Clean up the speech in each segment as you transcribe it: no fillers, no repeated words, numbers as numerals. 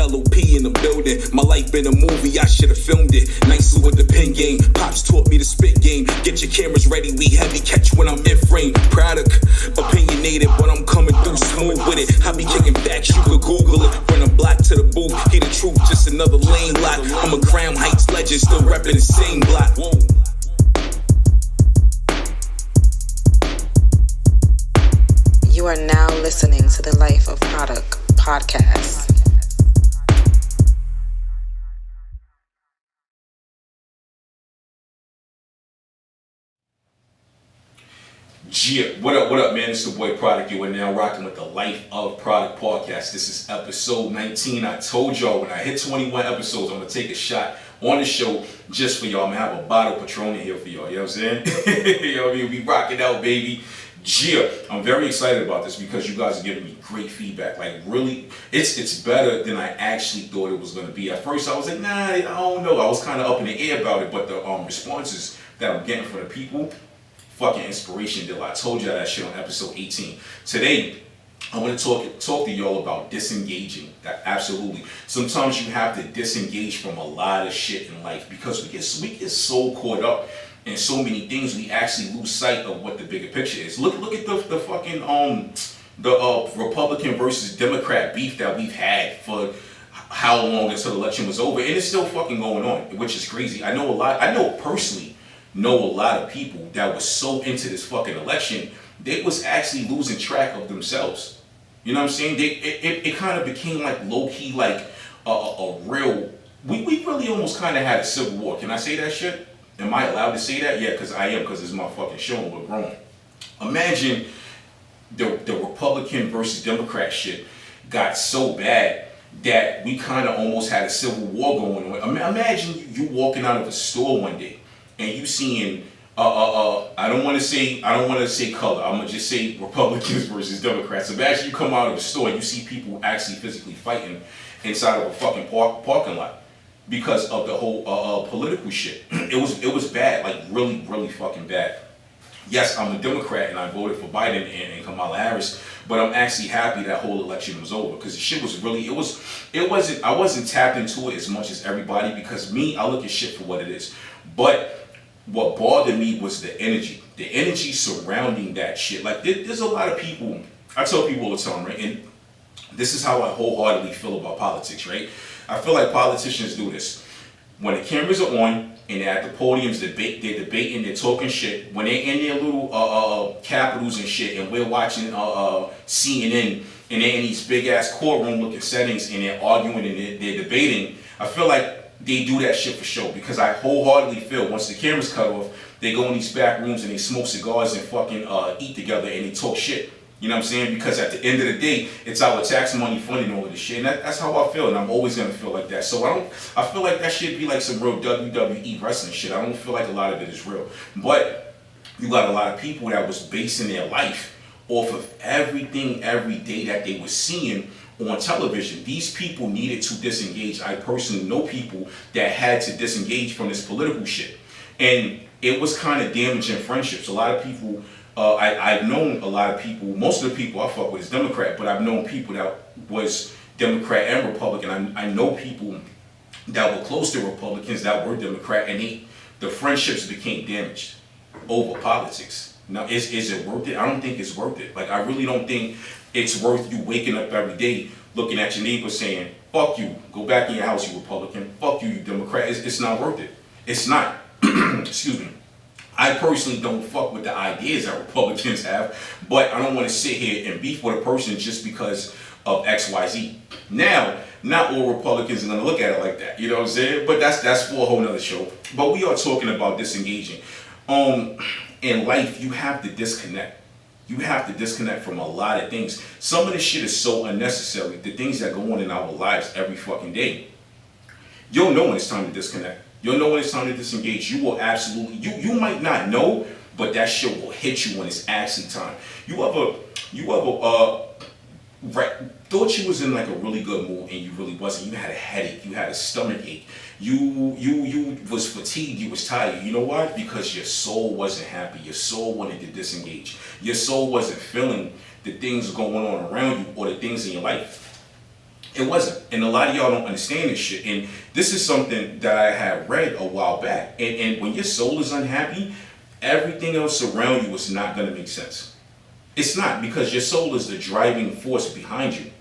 LOP in the building. My life been a movie, I should've filmed it. Nicely with the pen game. Pops taught me the spit game. Get your cameras ready, we heavy catch when I'm in frame. Produk, opinionated, but I'm coming through smooth with it. I be kicking facts, you could Google it. Run a block to the booth, hear the truth, just another lane lock. I'm a Crown Heights legend, still repping the same block. Whoa. You are now listening to the Life of Produk podcast. Yeah, what up, man? It's the boy Produk. You are now rocking with the Life of Produk podcast. This is episode 19. I told y'all when I hit 21 episodes, I'm gonna take a shot on the show just for y'all. I'm gonna have a bottle of Patron in here for y'all. You know what I'm saying? You know what I mean? We rocking out, baby. Yeah, I'm very excited about this because you guys are giving me great feedback. Like, really, it's better than I actually thought it was going to be. At first, I was like, nah, I don't know. I was kind of up in the air about it, but the responses that I'm getting from the people, fucking inspiration deal. I told you that shit on episode 18. Today, I want to talk to y'all about disengaging. That absolutely. Sometimes you have to disengage from a lot of shit in life because we get so caught up in so many things, we actually lose sight of what the bigger picture is. Look at the fucking Republican versus Democrat beef that we've had for how long until the election was over, and it's still fucking going on, which is crazy. I personally know a lot of people that were so into this fucking election, they was actually losing track of themselves. You know what I'm saying? It kind of became like low key, like a real. We really almost kind of had a civil war. Can I say that shit? Am I allowed to say that? Yeah, because I am, because it's my fucking show and we're grown. Imagine the Republican versus Democrat shit got so bad that we kind of almost had a civil war going on. Imagine you walking out of a store one day and you seeing, I don't want to say color. I'm gonna just say Republicans versus Democrats. Imagine you come out of a store and you see people actually physically fighting inside of a fucking parking lot because of the whole political shit. It was bad, like really, really fucking bad. Yes, I'm a Democrat and I voted for Biden and Kamala Harris, but I'm actually happy that whole election was over because the shit was really, I wasn't tapped into it as much as everybody because I look at shit for what it is. But what bothered me was the energy surrounding that shit. Like there's a lot of people, I tell people all the time, right? And this is how I wholeheartedly feel about politics, right? I feel like politicians do this. When the cameras are on and they're at the podiums, they're debating, they're talking shit. When they're in their little capitals and shit, and we're watching CNN, and they're in these big ass courtroom looking settings, and they're arguing and they're debating, I feel like they do that shit for show because I wholeheartedly feel once the cameras cut off, they go in these back rooms and they smoke cigars and fucking eat together and they talk shit. You know what I'm saying? Because at the end of the day, it's our tax money funding all of this shit. And that's how I feel, and I'm always gonna feel like that. So I feel like that should be like some real WWE wrestling shit. I don't feel like a lot of it is real. But you got a lot of people that was basing their life off of everything every day that they were seeing on television. These people needed to disengage. I personally know people that had to disengage from this political shit. And it was kind of damaging friendships. A lot of people, I've known a lot of people, most of the people I fuck with is Democrat, but I've known people that was Democrat and Republican. I know people that were close to Republicans that were Democrat, and the friendships became damaged over politics. Now, is it worth it? I don't think it's worth it. Like, I really don't think it's worth you waking up every day looking at your neighbor saying, fuck you, go back in your house, you Republican, fuck you, you Democrat. It's not worth it. It's not. Excuse me. I personally don't fuck with the ideas that Republicans have, but I don't want to sit here and beef with a person just because of XYZ. Now, not all Republicans are going to look at it like that, you know what I'm saying? But that's for a whole nother show. But we are talking about disengaging. In life, you have to disconnect. You have to disconnect from a lot of things. Some of this shit is so unnecessary. The things that go on in our lives every fucking day. You'll know when it's time to disconnect. You'll know when it's time to disengage. You will absolutely, you might not know, but that shit will hit you when it's actually time. You ever thought you was in like a really good mood and you really wasn't. You had a headache, you had a stomach ache, you was fatigued, you was tired. You know why? Because your soul wasn't happy. Your soul wanted to disengage. Your soul wasn't feeling the things going on around you or the things in your life. It wasn't. And a lot of y'all don't understand this shit. And this is something that I had read a while back. And when your soul is unhappy, everything else around you is not going to make sense. It's not, because your soul is the driving force behind you.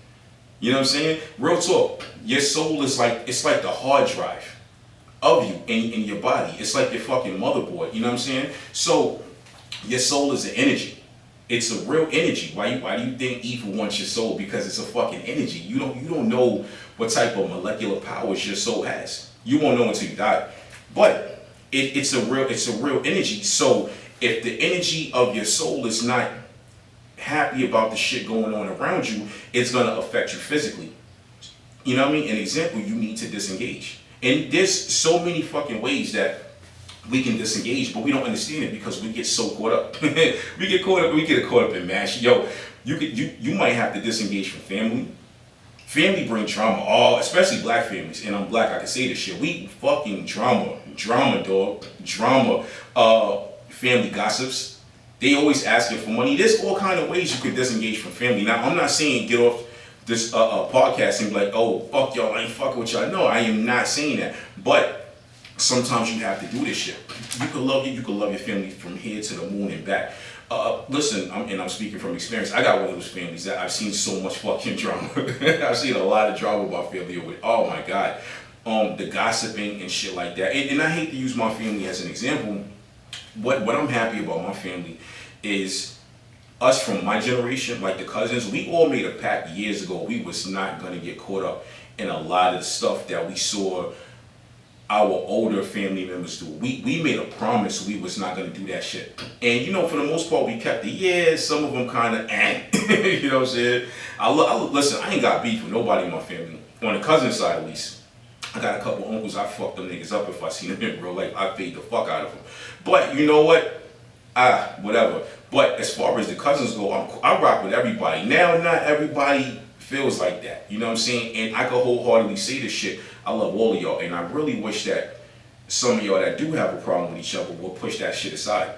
You know what I'm saying? Real talk. Your soul is like, it's like the hard drive of you in your body. It's like your fucking motherboard. You know what I'm saying? So your soul is an energy. It's a real energy. Why do you think evil wants your soul? Because it's a fucking energy. You don't know what type of molecular powers your soul has. You won't know until you die. But it's a real energy. So if the energy of your soul is not happy about the shit going on around you, it's gonna affect you physically. You know what I mean? An example, you need to disengage. And there's so many fucking ways that we can disengage, but we don't understand it because we get so caught up. we get caught up in mash. Yo, you might have to disengage from family. Family bring drama, especially black families. And I'm black, I can say this shit. We fucking drama, dog, drama. Family gossips. They always asking for money. There's all kind of ways you can disengage from family. Now, I'm not saying get off this podcast and be like, oh, fuck y'all, I ain't fucking with y'all. No, I am not saying that. But sometimes you have to do this shit. You can love your family from here to the moon and back. Listen, I'm speaking from experience. I got one of those families that I've seen so much fucking drama. I've seen a lot of drama about family over. Oh my god, the gossiping and shit like that. And I hate to use my family as an example. What I'm happy about my family is us from my generation, like the cousins. We all made a pact years ago. We was not gonna get caught up in a lot of the stuff that we saw our older family members do. We made a promise we was not gonna do that shit. And for the most part, we kept it. Yeah, some of them kind of, you know what I'm saying? Listen, I ain't got beef with nobody in my family. On the cousin side, at least. I got a couple uncles, I fucked them niggas up if I seen them in real life. I fade the fuck out of them. But you know what? Whatever. But as far as the cousins go, I rock with everybody. Now, not everybody feels like that. You know what I'm saying? And I can wholeheartedly say this shit. I love all of y'all, and I really wish that some of y'all that do have a problem with each other will push that shit aside.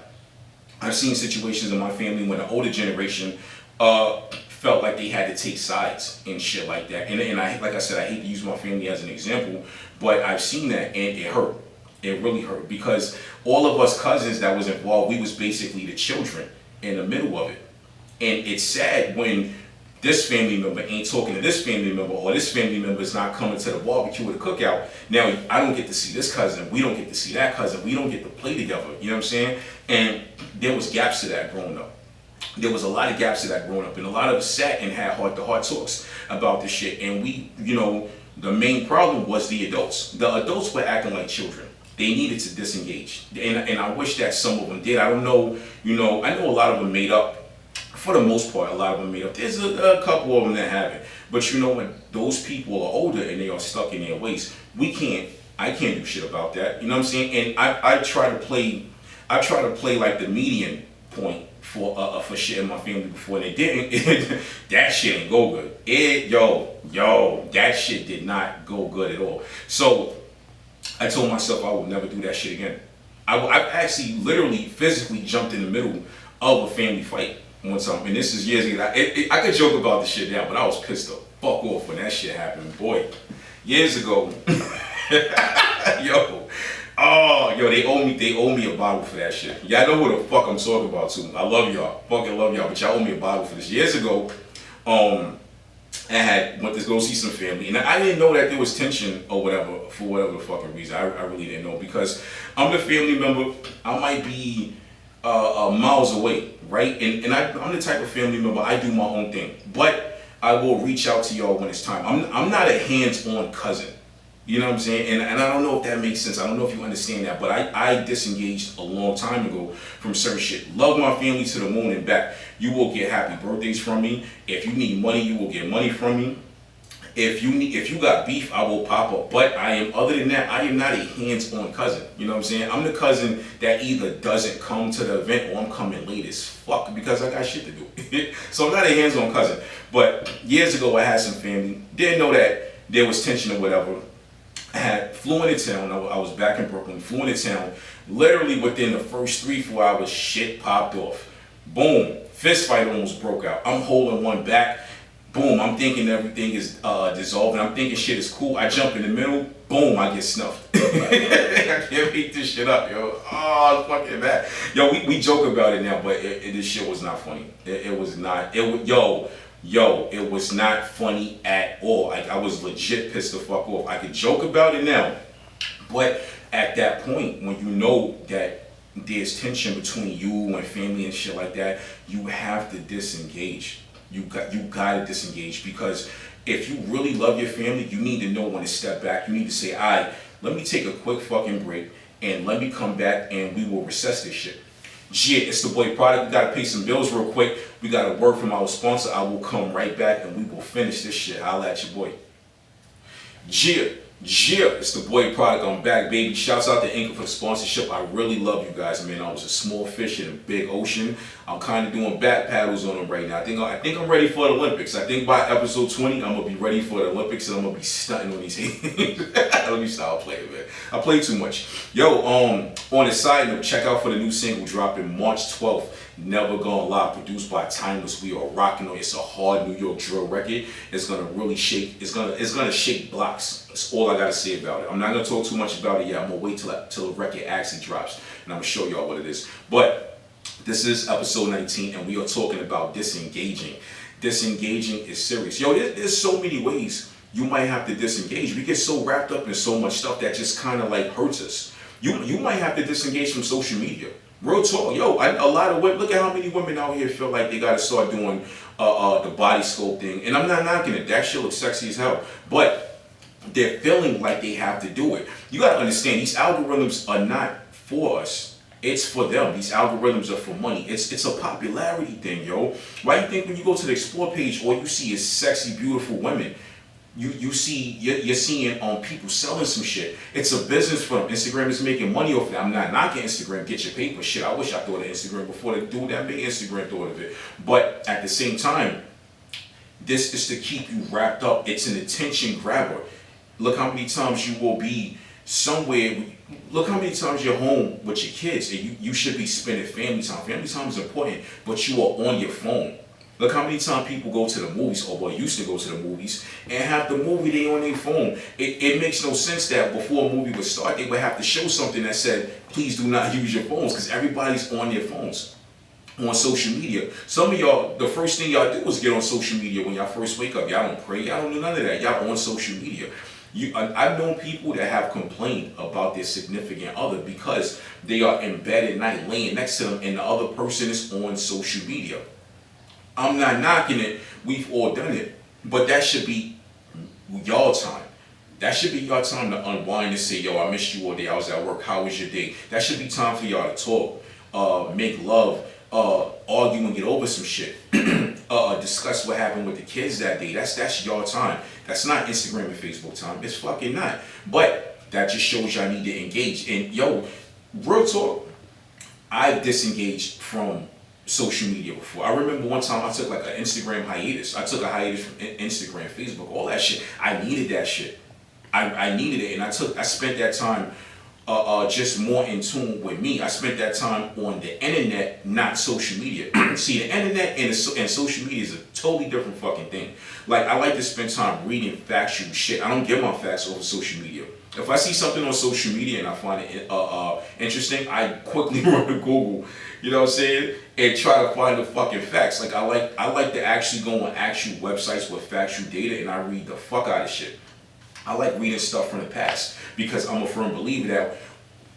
I've seen situations in my family when the older generation felt like they had to take sides and shit like that. And I, like I said, I hate to use my family as an example, but I've seen that, and it hurt. It really hurt, because all of us cousins that was involved, we was basically the children in the middle of it. And it's sad when this family member ain't talking to this family member, or this family member is not coming to the barbecue or the cookout. Now, I don't get to see this cousin. We don't get to see that cousin. We don't get to play together. You know what I'm saying? And there was gaps to that growing up. There was a lot of gaps to that growing up. And a lot of us sat and had heart-to-heart talks about this shit. And we, the main problem was the adults. The adults were acting like children. They needed to disengage. And I wish that some of them did. I don't know, I know a lot of them made up. For the most part, a lot of them made up. There's a couple of them that haven't. But when those people are older and they are stuck in their ways, I can't do shit about that. You know what I'm saying? And I try to play like the median point for shit in my family before, they didn't. That shit ain't go good. That shit did not go good at all. So I told myself I would never do that shit again. I actually literally physically jumped in the middle of a family fight one time, and this is years ago. I could joke about this shit now, but I was pissed the fuck off when that shit happened. Boy, years ago, they owe me a bottle for that shit. Y'all know who the fuck I'm talking about too. I love y'all, fucking love y'all, but y'all owe me a bottle for this. Years ago, I went to go see some family, and I didn't know that there was tension or whatever, for whatever the fucking reason. I really didn't know, because I'm the family member. I might be miles away, right? And I'm the type of family member, I do my own thing, but I will reach out to y'all when it's time. I'm not a hands-on cousin. You know what I'm saying? And I don't know if that makes sense. I don't know if you understand that, but I disengaged a long time ago from certain shit. Love my family to the moon and back. You will get happy birthdays from me. If you need money, you will get money from me. If you got beef, I will pop up. But other than that, I am not a hands-on cousin. You know what I'm saying? I'm the cousin that either doesn't come to the event, or I'm coming late as fuck because I got shit to do. So I'm not a hands-on cousin. But years ago, I had some family. Didn't know that there was tension or whatever. I flew into town. I was back in Brooklyn. Flew into town. Literally within the first 3-4 hours, shit popped off. Boom. Fist fight almost broke out. I'm holding one back. Boom, I'm thinking everything is dissolving. I'm thinking shit is cool. I jump in the middle. Boom, I get snuffed. I can't make this shit up, yo. Oh, it's fucking bad. Yo, we joke about it now, but this shit was not funny. It was not. It was not funny at all. Like, I was legit pissed the fuck off. I could joke about it now, but at that point, when you know that there's tension between you and family and shit like that, you have to disengage. You gotta disengage, because if you really love your family, you need to know when to step back. You need to say, all right, let me take a quick fucking break and let me come back and we will recess this shit. Yeah, it's the boy Produk. We gotta pay some bills real quick. We got a word from our sponsor. I will come right back and we will finish this shit. Holla at your boy. Yeah, it's the boy Produk. I'm back, baby. Shouts out to Inca for the sponsorship. I really love you guys, man. I was a small fish in a big ocean. I'm kind of doing back paddles on them right now. I think I'm ready for the Olympics. I think by episode 20, I'm gonna be ready for the Olympics and I'm gonna be stunting on these teams. Let me stop playing, man. I play too much. Yo, on a side note, check out for the new single dropping March 12th. Never Gonna Lie, produced by Timeless. We are rocking on. It's a hard New York drill record. It's gonna really shake. It's gonna shake blocks. That's all I gotta say about it. I'm not gonna talk too much about it yet. I'm gonna wait till the record actually drops, and I'm gonna show y'all what it is. But this is episode 19, and we are talking about disengaging. Disengaging is serious. Yo, there's so many ways you might have to disengage. We get so wrapped up in so much stuff that just kind of like hurts us. You might have to disengage from social media. Real talk, yo. A lot of women. Look at how many women out here feel like they gotta start doing the body sculpting, and I'm not knocking it. That shit looks sexy as hell, but they're feeling like they have to do it. You gotta understand, these algorithms are not for us. It's for them. These algorithms are for money. It's a popularity thing, yo. Why you think when you go to the explore page, all you see is sexy, beautiful women? You're seeing people selling some shit. It's a business for them. Instagram is making money off of it. I'm not knocking Instagram. Get your paper. Shit, I wish I thought of Instagram before the dude that made Instagram thought of it. But at the same time, this is to keep you wrapped up. It's an attention grabber. Look how many times you will be somewhere. Look how many times you're home with your kids and you should be spending family time. Family time is important, but you are on your phone. Look how many times people go to the movies, or used to go to the movies, and have the movie they on their phone. It makes no sense that before a movie would start, they would have to show something that said, please do not use your phones, because everybody's on their phones, on social media. Some of y'all, the first thing y'all do is get on social media when y'all first wake up. Y'all don't pray, y'all don't do none of that. Y'all on social media. I've known people that have complained about their significant other because they are in bed at night laying next to them and the other person is on social media. I'm not knocking it. We've all done it. But that should be y'all time. That should be your time to unwind and say, yo, I missed you all day. I was at work. How was your day? That should be time for y'all to talk, make love, argue and get over some shit. Discuss what happened with the kids that day. That's your time. That's not Instagram and Facebook time. It's fucking not. But that just shows y'all need to engage. And yo, real talk, I've disengaged from social media before. I remember one time I took like an Instagram hiatus. I took a hiatus from Instagram, Facebook, all that shit. I needed that shit. I needed it, and I spent that time just more in tune with me. I spent that time on the internet, not social media. See, the internet and social media is a totally different fucking thing. Like, I like to spend time reading factual shit. I don't get my facts over social media. If I see something on social media and I find it interesting, I quickly run to Google, you know what I'm saying, and try to find the fucking facts. Like, I like to actually go on actual websites with factual data, and I read the fuck out of shit. I like reading stuff from the past because I'm a firm believer that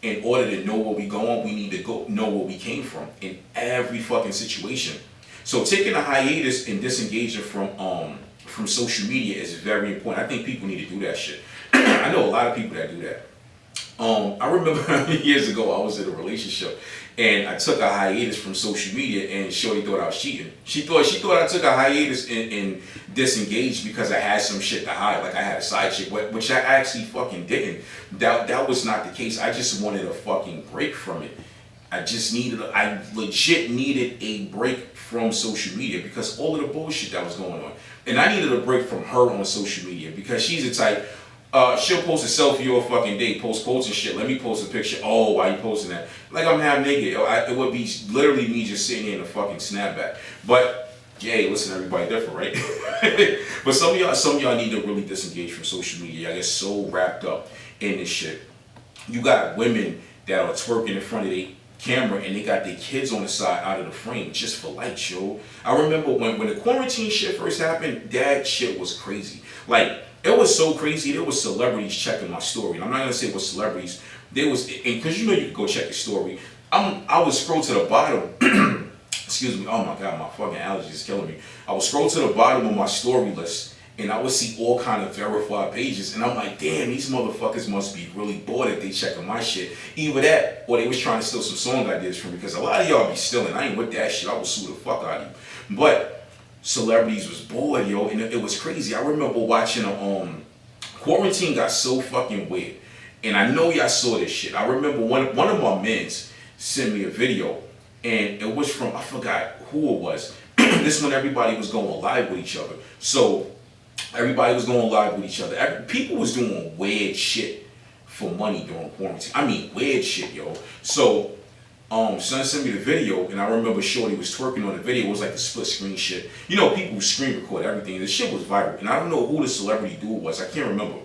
in order to know where we going, we need to know where we came from in every fucking situation. So taking a hiatus and disengaging from social media is very important. I think people need to do that shit. I know a lot of people that do that. I remember years ago I was in a relationship and I took a hiatus from social media and shorty thought I was cheating. She thought I took a hiatus and disengaged because I had some shit to hide, like I had a side chick, which I actually fucking didn't. That was not the case. I just wanted a fucking break from it. I legit needed a break from social media because all of the bullshit that was going on. And I needed a break from her on social media because she's the type, she'll post a selfie all fucking day, post quotes and shit. Let me post a picture. Oh, why you posting that? Like I'm half naked. It would be literally me just sitting here in a fucking snapback. But Yeah, listen, everybody different, right? But some of y'all need to really disengage from social media. Y'all get so wrapped up in this shit. You got women that are twerking in front of their camera and they got their kids on the side out of the frame just for likes, yo. I remember when the quarantine shit first happened, that shit was crazy. Like, it was so crazy. There was celebrities checking my story. And I'm not gonna say it was celebrities. There was, because you know you can go check your story. I would scroll to the bottom. Excuse me. Oh my god, my fucking allergies is killing me. I would scroll to the bottom of my story list, and I would see all kind of verified pages, and I'm like, damn, these motherfuckers must be really bored if they checking my shit. Either that, or they was trying to steal some song ideas from me, because a lot of y'all be stealing. I ain't with that shit. I will sue the fuck out of you. But celebrities was bored, yo, and it was crazy. I remember watching quarantine got so fucking weird, and I know y'all saw this shit. I remember one of my mens sent me a video, and it was from, I forgot who it was. This when everybody was going live with each other. So everybody was going live with each other. People was doing weird shit for money during quarantine. I mean, weird shit, yo. So, son sent me the video, and I remember Shorty was twerking on the video. It was like the split screen shit. You know, people who screen record everything. The shit was viral, and I don't know who the celebrity dude was. I can't remember.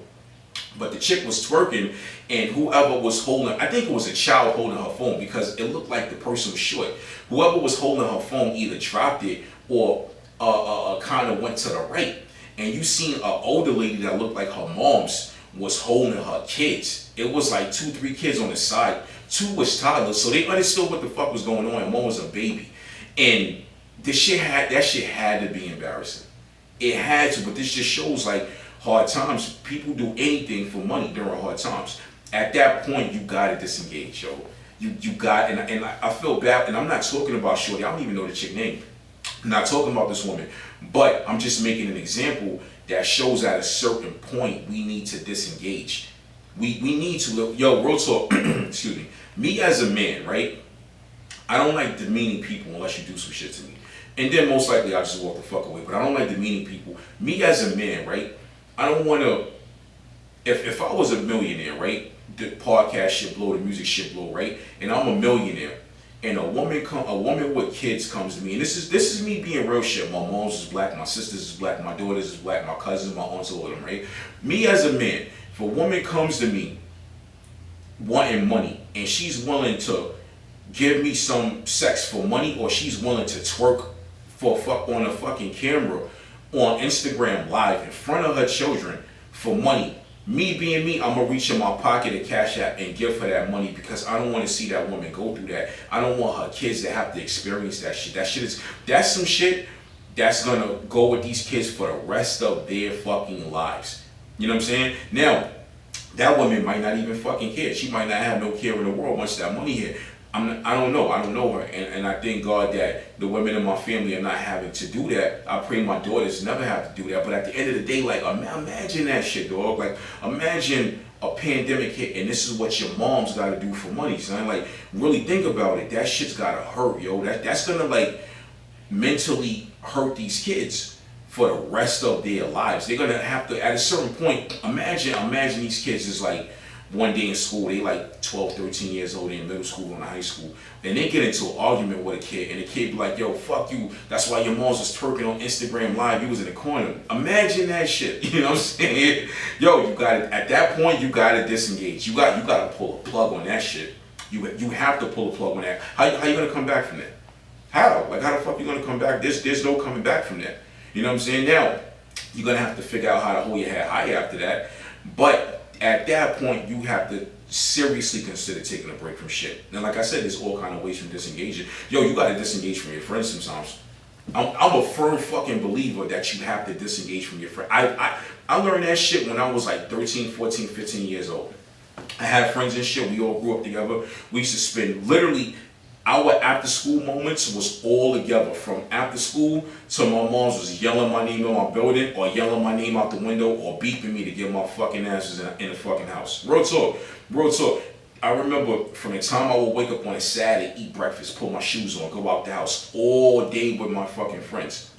But the chick was twerking, and whoever was holding, I think it was a child holding her phone, because it looked like the person was short. Whoever was holding her phone either dropped it or kind of went to the right. And you seen an older lady that looked like her mom's was holding her kids. It was like 2-3 kids on the side. 2 was toddlers, so they understood what the fuck was going on, and one was a baby. And that shit had to be embarrassing. It had to, but this just shows like hard times. People do anything for money during hard times. At that point, you gotta disengage, yo. You got, and I feel bad, and I'm not talking about Shorty. I don't even know the chick name. I'm not talking about this woman, but I'm just making an example that shows at a certain point we need to disengage. We need to, yo, real talk, excuse me. Me as a man, right? I don't like demeaning people unless you do some shit to me. And then most likely I'll just walk the fuck away, but I don't like demeaning people. Me as a man, right? I don't want to, if I was a millionaire, right? The podcast shit blow, the music shit blow, right? And I'm a millionaire, and a woman with kids comes to me, and this is me being real shit. My mom's is black, my sisters is black, my daughters is black, my cousins, my aunts, all of them, right? Me as a man, if a woman comes to me wanting money, and she's willing to give me some sex for money, or she's willing to twerk on a fucking camera on Instagram live in front of her children for money, me being me, I'm gonna reach in my pocket and cash app and give her that money, because I don't want to see that woman go through that. I don't want her kids to have to experience that shit. That's some shit that's gonna go with these kids for the rest of their fucking lives. You know what I'm saying? Now, that woman might not even fucking care. She might not have no care in the world once that money hit. I don't know her, and I thank God that the women in my family are not having to do that. I pray my daughters never have to do that. But at the end of the day, like, imagine that shit, dog. Like, imagine a pandemic hit, and this is what your mom's got to do for money, son. Like, really think about it. That shit's gotta hurt, yo. That's gonna like mentally hurt these kids for the rest of their lives. They're gonna have to, at a certain point, imagine these kids is like, one day in school, they like 12, 13 years old, in middle school and high school, and they get into an argument with a kid, and the kid be like, yo, fuck you, that's why your mom's was twerking on Instagram live, you was in the corner. Imagine that shit, you know what I'm saying? Yo, you gotta, at that point, you gotta disengage. You gotta pull a plug on that shit. You have to pull a plug on that. How you gonna come back from that? How? Like, how the fuck you gonna come back? There's no coming back from that. You know what I'm saying? Now, you're gonna have to figure out how to hold your head high after that, but at that point, you have to seriously consider taking a break from shit. Now, like I said, there's all kind of ways from disengaging. Yo, you gotta disengage from your friends sometimes. I'm a firm fucking believer that you have to disengage from your friend. I learned that shit when I was like 13, 14, 15 years old. I had friends and shit. We all grew up together. We used to spend literally our after school moments was all together, from after school to my mom's was yelling my name in my building, or yelling my name out the window, or beeping me to get my fucking asses in the fucking house. Real talk. I remember from the time I would wake up on a Saturday, eat breakfast, put my shoes on, go out the house all day with my fucking friends.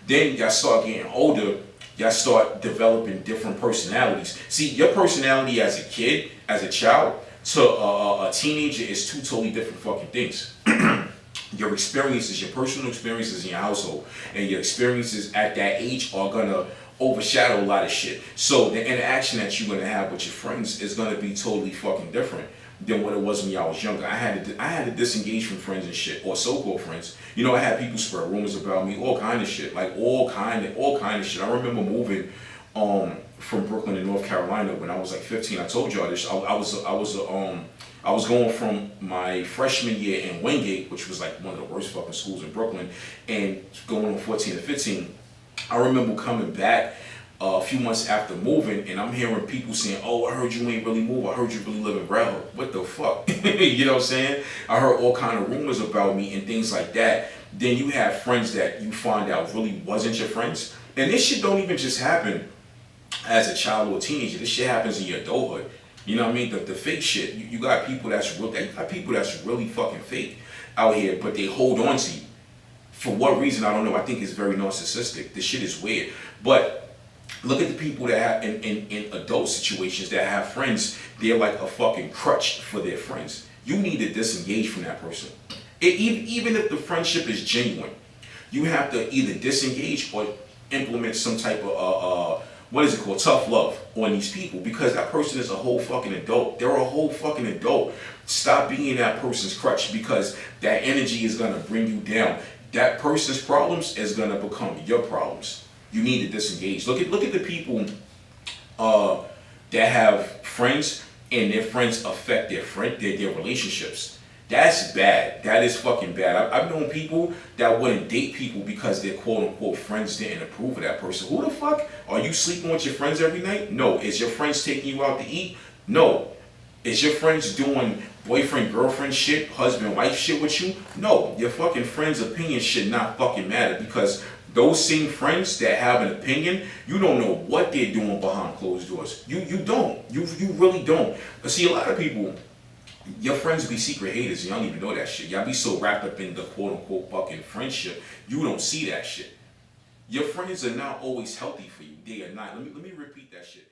Then y'all start getting older, y'all start developing different personalities. See, your personality as a kid, as a child, to a teenager is two totally different fucking things. your experiences, your personal experiences in your household, and your experiences at that age are gonna overshadow a lot of shit. So the interaction that you're gonna have with your friends is gonna be totally fucking different than what it was when y'all was younger. I had to disengage from friends and shit, or so-called friends. You know, I had people spread rumors about me, all kind of shit, like all kind of shit. I remember moving from Brooklyn to North Carolina when I was like 15. I told y'all this. I was going from my freshman year in Wingate, which was like one of the worst fucking schools in Brooklyn, and going on 14 to 15. I remember coming back a few months after moving, and I'm hearing people saying, "Oh, I heard you ain't really move. I heard you really live in Gravel." What the fuck? You know what I'm saying? I heard all kind of rumors about me and things like that. Then you have friends that you find out really wasn't your friends. And this shit don't even just happen as a child or a teenager. This shit happens in your adulthood. You know what I mean? The fake shit. You got people that's real. You got people that's really fucking fake out here, but they hold on to you. For what reason, I don't know. I think it's very narcissistic. This shit is weird. But look at the people that have in adult situations that have friends. They're like a fucking crutch for their friends. You need to disengage from that person. Even if the friendship is genuine, you have to either disengage or implement some type of what is it called, tough love on these people, because that person is a whole fucking adult. They're a whole fucking adult. Stop being that person's crutch, because that energy is gonna bring you down. That person's problems is gonna become your problems. You need to disengage. Look at the people that have friends and their friends affect their relationships. That's bad. That is fucking bad. I've known people that wouldn't date people because their quote unquote friends didn't approve of that person. Who the fuck? Are you sleeping with your friends every night? No. Is your friends taking you out to eat? No. Is your friends doing boyfriend, girlfriend shit, husband, wife shit with you? No. Your fucking friends' opinion should not fucking matter, because those same friends that have an opinion, you don't know what they're doing behind closed doors. You don't. You really don't. But see, a lot of people, your friends be secret haters and y'all don't even know that shit. Y'all be so wrapped up in the quote unquote fucking friendship, you don't see that shit. Your friends are not always healthy for you. They are not. Let me repeat that shit.